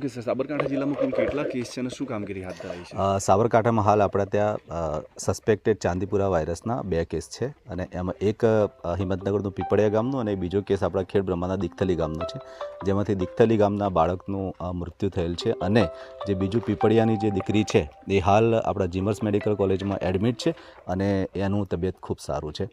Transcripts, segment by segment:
Okay sir, Sabarkantha જિલ્લામાં કુલ કેટલા case છે અને શું કામગીરી હાથ ધરાઈ છે? સાબરકાંઠામાં હાલ આપણા ત્યાં સસ્પેક્ટેડ ચાંદીપુરા વાયરસના 2 કેસ છે અને એમાં એક હિંમતનગરનું પીપળિયા ગામનું અને બીજો કેસ આપણા ખેડ બ્રહ્માના દિગથલી ગામનો છે, જેમાંથી દિગથલી ગામના બાળકનું મૃત્યુ થયેલ છે અને જે બીજું પીપળિયાની જે દીકરી છે એ હાલ આપણા જીમર્સ મેડિકલ કોલેજમાં એડમિટ છે અને એનું તબિયત ખૂબ સારું છે.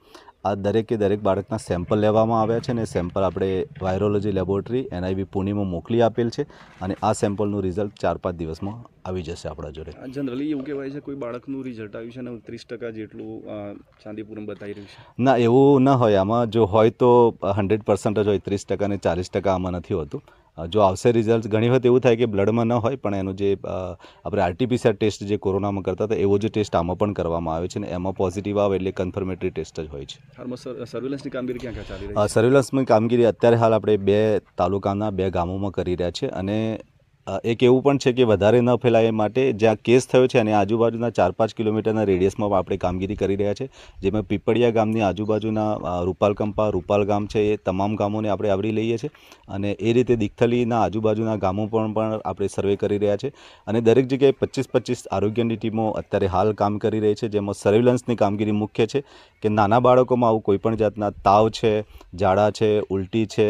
આ દરેકે દરેક બાળકના સેમ્પલ લેવામાં આવ્યા છે અને સેમ્પલ આપણે વાયરોલોજી લેબોરેટરી NIV પુણેમાં મોકલી આપેલ છે અને આ સેમ્પલનું રિઝલ્ટ 4-5 દિવસમાં આવી જશે આપણા જોડે. જનરલી એવું કહેવાય છે કોઈ બાળકનું રિઝલ્ટ આવ્યું છે અને 30% જેટલું ચાંદીપુરમ બતાવી રહ્યું છે. ના, એવું ન હોય. આમાં જો હોય તો 100% જ હોય, 30% અને 40% આમાં નથી હોતું. જો આવશે રિઝલ્ટ, ઘણી વખત એવું થાય કે બ્લડમાં ન હોય પણ એનું જે આપણે RT-PCR ટેસ્ટ જે કોરોનામાં કરતા હતા એવો જ ટેસ્ટ આમાં પણ કરવામાં આવે છે અને એમાં પોઝિટિવ આવે એટલે કન્ફર્મેટરી ટેસ્ટ જ હોય છે. હાલમાં સર્વેલન્સની કામગીરી ક્યાં ચાલી રહી છે? સર્વેલન્સની કામગીરી અત્યારે હાલ આપણે 2 તાલુકાના 2 ગામોમાં કરી રહ્યા છે અને એક એવું પણ છે કે વધારે ન ફેલાય એ માટે જ્યાં કેસ થયો છે અને આજુબાજુના 4-5 કિલોમીટરના રેડિયસમાં આપણે કામગીરી કરી રહ્યા છે, જેમાં પીપળિયા ગામની આજુબાજુના રૂપાલ ગામ છે એ તમામ ગામોને આપણે આવરી લઈએ છીએ અને એ રીતે દિગથલીના આજુબાજુના ગામો પણ આપણે સર્વે કરી રહ્યા છે અને દરેક જગ્યાએ 25-25 આરોગ્યની ટીમો અત્યારે હાલ કામ કરી રહી છે, જેમાં સર્વેલન્સની કામગીરી મુખ્ય છે કે નાના બાળકોમાં આવું કોઈપણ જાતના તાવ છે, ઝાડા છે, ઉલટી છે,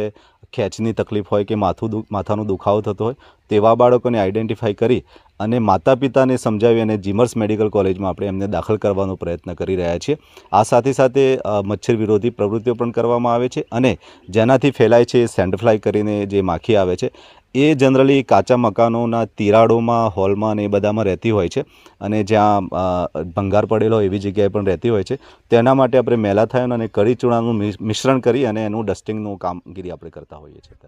ખેંચની તકલીફ હોય કે માથાનો દુખાવો થતો હોય તેવા બાળકોને આઈડેન્ટિફાઈ કરી અને માતા પિતાને સમજાવી અને જીમર્સ મેડિકલ કોલેજમાં આપણે એમને દાખલ કરવાનો પ્રયત્ન કરી રહ્યા છીએ. આ સાથે સાથે મચ્છર વિરોધી પ્રવૃત્તિઓ પણ કરવામાં આવે છે અને જેનાથી ફેલાય છે સેન્ડફ્લાય કરીને જે માખી આવે છે એ જનરલી કાચા મકાનોના તિરાડોમાં, હોલમાં અને એ બધામાં રહેતી હોય છે અને જ્યાં ભંગાર પડેલો હોય એવી જગ્યાએ પણ રહેતી હોય છે. તેના માટે આપણે મેલાથાયોન અને કળી ચૂનાનું મિશ્રણ કરી અને એનું ડસ્ટિંગનું કામગીરી આપણે કરતા હોઈએ છીએ.